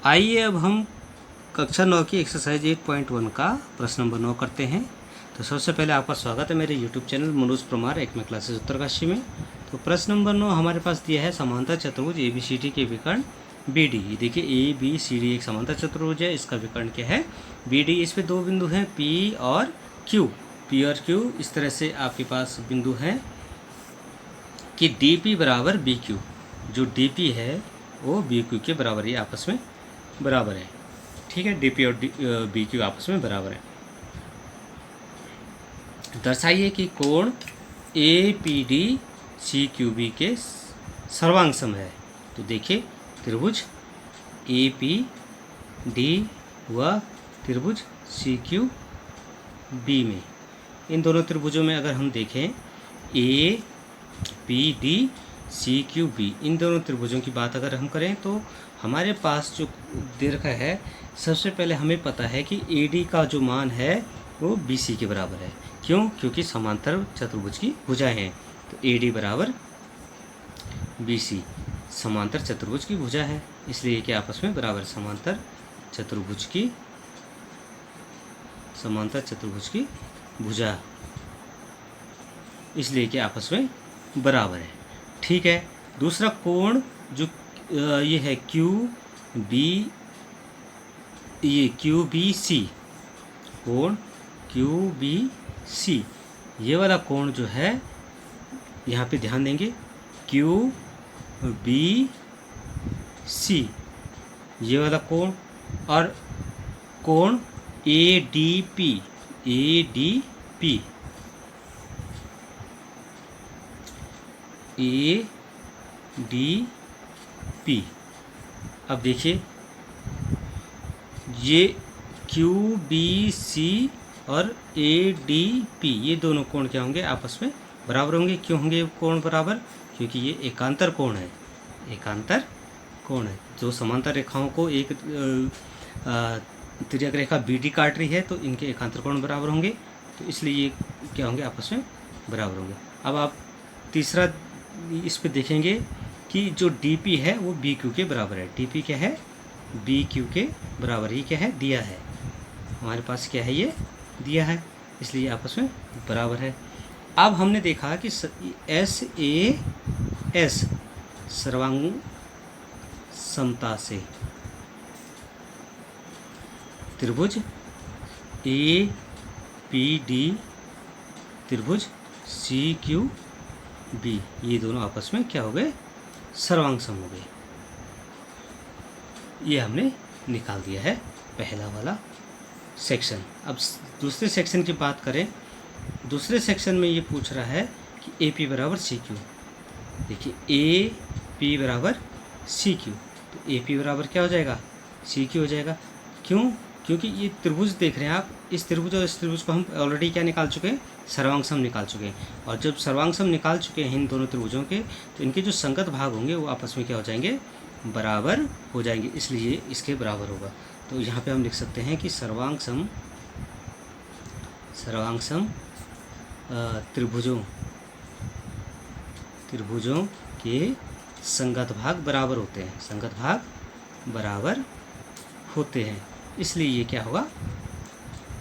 आइए अब हम कक्षा 9 की एक्सरसाइज 8.1 का प्रश्न नंबर 9 करते हैं। तो सबसे पहले आपका स्वागत है मेरे यूट्यूब चैनल मनोज परमार एकमे क्लासेस उत्तरकाशी में। तो प्रश्न नंबर 9 हमारे पास दिया है समांतर चतुर्भुज ABCD के विकर्ण BD। देखिए ABCD एक समांतर चतुर्भुज है, इसका विकर्ण क्या है BD। इस पे दो बिंदु हैं P और Q। P और Q इस तरह से आपके पास बिंदु हैं कि DP बराबर BQ। जो DP है वो BQ के बराबर, ये आपस में बराबर है। ठीक है, DP और BQ आपस में बराबर है। दर्शाइए कि कोण APD CQB के सर्वांग सम है। तो देखिए त्रिभुज APD व त्रिभुज CQB में, इन दोनों त्रिभुजों में अगर हम देखें APD CQB, इन दोनों त्रिभुजों की बात अगर हम करें तो हमारे पास जो दीर्घ है, सबसे पहले हमें पता है कि AD का जो मान है वो BC के बराबर है। क्यों? क्योंकि समांतर चतुर्भुज की भुजाएं हैं। तो AD बराबर BC समांतर चतुर्भुज की भुजा है, इसलिए कि आपस में बराबर, समांतर चतुर्भुज की भुजा, इसलिए कि आपस में बराबर है। ठीक है, दूसरा कोण जो ये है QBC, कोण QBC, ये वाला कोण जो है यहाँ पे ध्यान देंगे QBC, ये वाला कोण, और कोण ADP अब देखिए ये QBC और ADP, ये दोनों कोण क्या होंगे, आपस में बराबर होंगे। क्यों होंगे कोण बराबर? क्योंकि ये एकांतर कोण है। जो समांतर रेखाओं को एक तिर्यक रेखा BD काट रही है, तो इनके एकांतर कोण बराबर होंगे, तो इसलिए ये क्या होंगे, आपस में बराबर होंगे। अब आप तीसरा इस पे देखेंगे कि जो DP है वो BQ के बराबर है। DP क्या है, BQ के बराबर। ये क्या है, दिया है हमारे पास, क्या है, ये दिया है, इसलिए आपस में बराबर है। अब हमने देखा कि SAS सर्वांग समता से त्रिभुज APD त्रिभुज CQB, ये दोनों आपस में क्या हो गए, सर्वांग सम हो गए। ये हमने निकाल दिया है पहला वाला सेक्शन। अब दूसरे सेक्शन की बात करें, दूसरे सेक्शन में ये पूछ रहा है कि AP बराबर CQ। देखिए AP बराबर CQ, तो AP बराबर क्या हो जाएगा, CQ हो जाएगा। क्यों? क्योंकि ये त्रिभुज देख रहे हैं आप, इस त्रिभुज और इस त्रिभुज को हम ऑलरेडी क्या निकाल चुके हैं, सर्वांग सम निकाल चुके हैं। और जब सर्वांग सम निकाल चुके हैं इन दोनों त्रिभुजों के, तो इनके जो संगत भाग होंगे वो आपस में क्या हो जाएंगे, बराबर हो जाएंगे, इसलिए इसके बराबर होगा। तो यहाँ पे हम लिख सकते हैं कि सर्वांग सम त्रिभुजों के संगत भाग बराबर होते हैं, इसलिए ये क्या होगा,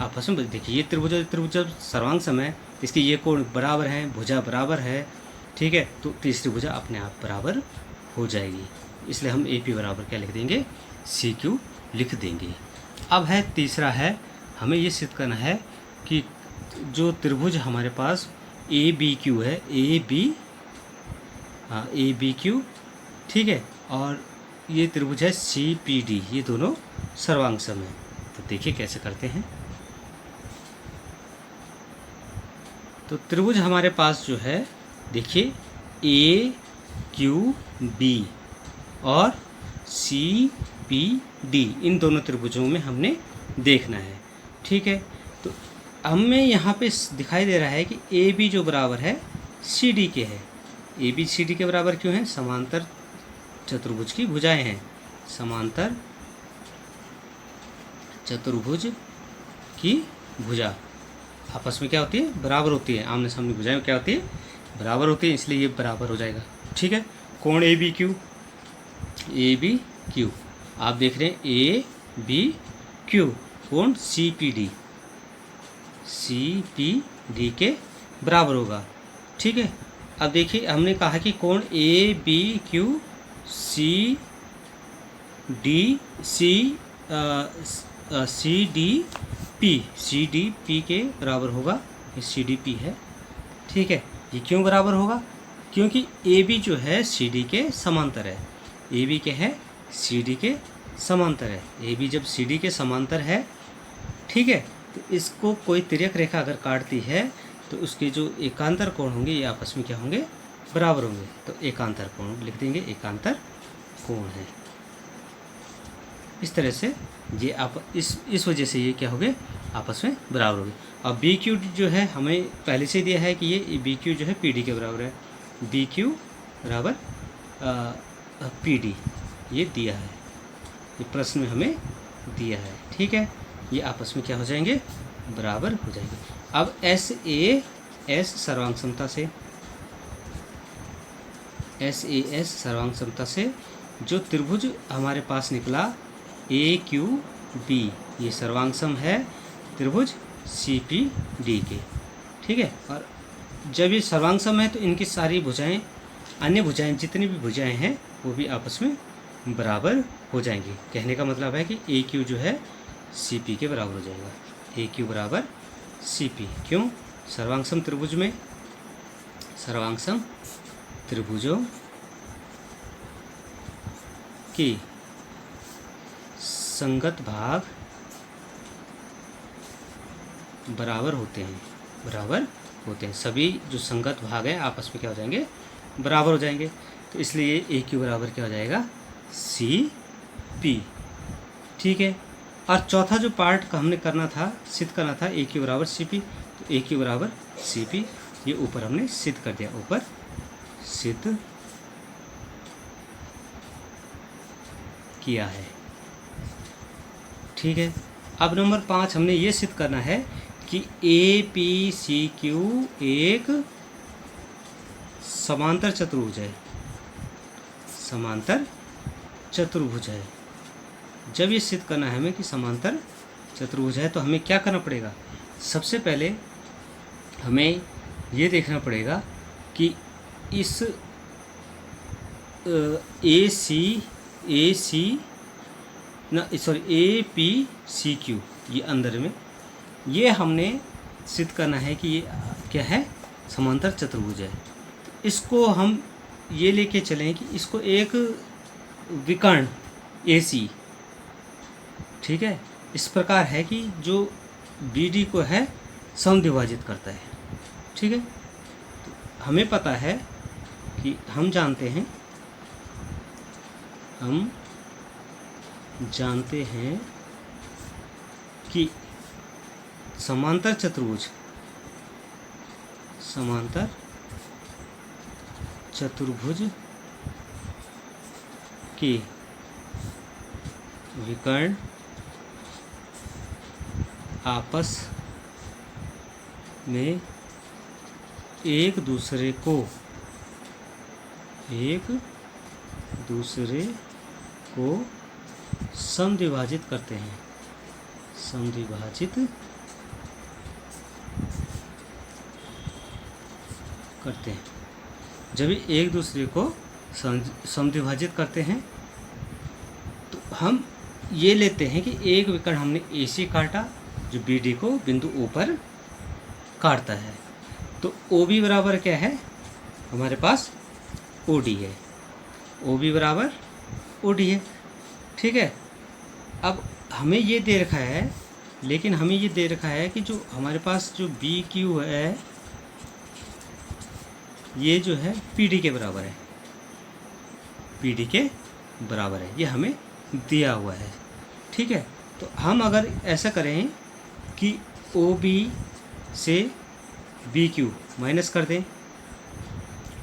आपस में देखिए ये त्रिभुज जब सर्वांग सम है, इसके ये कोण बराबर हैं, भुजा बराबर है। ठीक है, तो तीसरी भुजा अपने आप बराबर हो जाएगी, इसलिए हम AP बराबर क्या लिख देंगे, CQ लिख देंगे। अब है तीसरा है, हमें ये सिद्ध करना है कि जो त्रिभुज हमारे पास ABQ है, ABQ, ठीक है, और ये त्रिभुज है CPD, ये दोनों सर्वांग सम है। तो देखिए कैसे करते हैं। तो त्रिभुज हमारे पास जो है, देखिए AQB और CPD, इन दोनों त्रिभुजों में हमने देखना है। ठीक है, तो हमें यहाँ पे दिखाई दे रहा है कि AB जो बराबर है CD के है। AB CD के बराबर क्यों है, समांतर चतुर्भुज की भुजाएं हैं। समांतर चतुर्भुज की भुजा आपस में क्या होती है, बराबर होती है। आमने सामने भुजाएं क्या होती है, बराबर होती है, इसलिए ये बराबर हो जाएगा। ठीक है, कोण ABQ आप देख रहे हैं ए बी क्यू, कोण सी पी डी के बराबर होगा। ठीक है, अब देखिए हमने कहा कि कोण A B Q C D P के बराबर होगा। ये सी डी पी है। ठीक है, ये क्यों बराबर होगा? क्योंकि ए बी जो है सी डी के समांतर है। ए बी क्या है? सी डी के समांतर है। ए बी जब सी डी के समांतर है, ठीक है, तो इसको कोई तिर्यक रेखा अगर काटती है तो उसके जो एकांतर कोण होंगे ये आपस में क्या होंगे? बराबर होंगे। तो एकांतर कोण लिख देंगे, एकांतर कोण है। इस तरह से ये आप इस वजह से ये क्या हो गए? आपस में बराबर हो गए। अब बी क्यू जो है हमें पहले से दिया है कि ये बी क्यू जो है पी डी के बराबर है। बी क्यू बराबर पी डी ये दिया है, ये प्रश्न में हमें दिया है। ठीक है, ये आपस में क्या हो जाएंगे? बराबर हो जाएंगे। अब एस ए एस सर्वांग समता से जो त्रिभुज हमारे पास निकला ए क्यू बी, ये सर्वांग सम है त्रिभुज सी पी डी के। ठीक है, और जब ये सर्वांग सम है तो इनकी सारी भुजाएं, अन्य भुजाएं जितनी भी भुजाएं हैं वो भी आपस में बराबर हो जाएंगी। कहने का मतलब है कि ए क्यू जो है सी पी के बराबर हो जाएगा। ए क्यू बराबर सी पी। क्यों? सर्वांग सम त्रिभुज में सर्वांग सम त्रिभुजों की संगत भाग बराबर होते हैं। सभी जो संगत भाग हैं आपस में क्या हो जाएंगे? बराबर हो जाएंगे। तो इसलिए ए क्यू बराबर क्या हो जाएगा? C P. ठीक है, और चौथा जो पार्ट का हमने करना था, सिद्ध करना था ए क्यू बराबर सी पी, तो ए क्यू बराबर सी पी ये ऊपर हमने सिद्ध कर दिया, ऊपर सिद्ध किया है। ठीक है, अब नंबर 5 हमने ये सिद्ध करना है कि ए पी सी क्यू एक समांतर चतुर्भुज है। जब ये सिद्ध करना है हमें कि समांतर चतुर्भुज है तो हमें क्या करना पड़ेगा? सबसे पहले हमें ये देखना पड़ेगा कि इस ए पी सी क्यू ये अंदर में ये हमने सिद्ध करना है कि ये क्या है? समांतर चतुर्भुज है। इसको हम ये लेके चलें कि इसको एक विकर्ण ए सी, ठीक है, इस प्रकार है कि जो बी डी को है समद्विभाजित करता है। ठीक है, तो हमें पता है कि हम जानते हैं कि समांतर चतुर्भुज की विकर्ण आपस में एक दूसरे को समद्विभाजित करते हैं। जब एक दूसरे को समद्विभाजित करते हैं तो हम ये लेते हैं कि एक विकर्ण हमने ए सी काटा जो बी डी को बिंदु ओ पर काटता है, तो ओ बी बराबर क्या है? हमारे पास ओ डी है। ओ बी बराबर ओ डी है। ठीक है, अब हमें ये दे रखा है, लेकिन हमें ये दे रखा है कि जो हमारे पास जो बी क्यू है ये जो है पी डी के बराबर है। ये हमें दिया हुआ है। ठीक है, तो हम अगर ऐसा करें कि ओ बी से बी क्यू माइनस कर दें,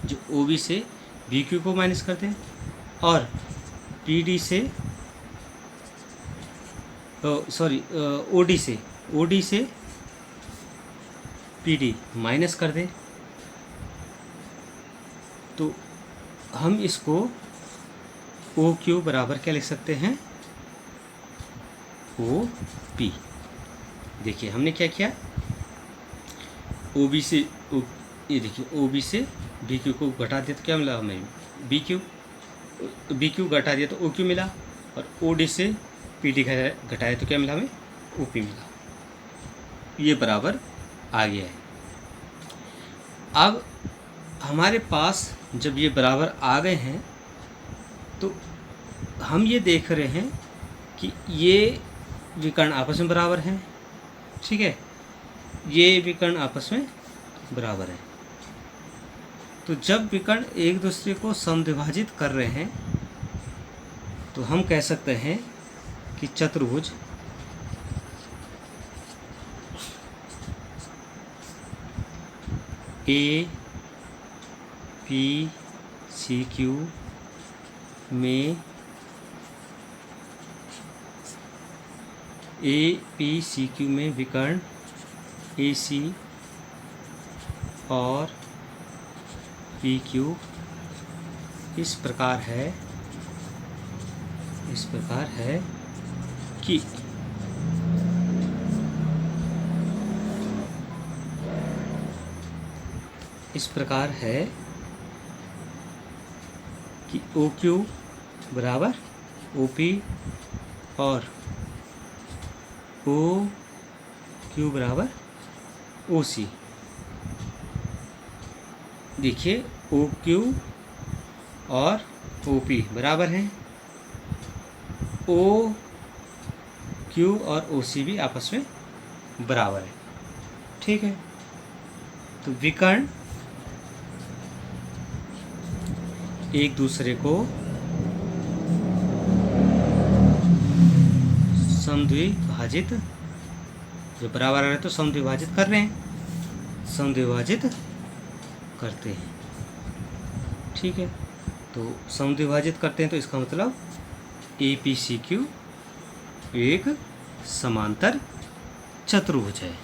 जो ओ बी से बी क्यू को माइनस कर दें, और पी डी से ओ डी से पी डी माइनस कर दें, तो हम इसको ओ क्यू बराबर क्या लिख सकते हैं? O P. देखिए हमने क्या किया, ओ बी से ये देखिए ओ बी से बी क्यू को घटा दिया तो क्या मिला हमें, बी क्यू घटा दिया तो ओ क्यू मिला, और ओ डी से पी डी घटाया तो क्या मिला हमें, ओ पी मिला। ये बराबर आ गया है। अब हमारे पास जब ये बराबर आ गए हैं तो हम ये देख रहे हैं कि ये विकर्ण आपस में बराबर हैं, ठीक है, ये विकर्ण आपस में बराबर है। तो जब विकर्ण एक दूसरे को समद्विभाजित कर रहे हैं तो हम कह सकते हैं कि चतुर्भुज ए पी सी क्यू में विकर्ण ए सी और पी क्यू इस प्रकार है कि ओ क्यू बराबर ओ पी और ओ क्यू बराबर ओ सी। देखिए ओ क्यू और ओ पी बराबर हैं, ओ क्यू और ओ सी भी आपस में बराबर है, ठीक है। तो विकर्ण एक दूसरे को समद्विभाजित, जो बराबर है तो समद्विभाजित कर रहे हैं, समद्विभाजित करते हैं, ठीक है। तो समद्विभाजित करते हैं तो इसका मतलब ए पी सी क्यू एक समांतर चतुर्भुज है।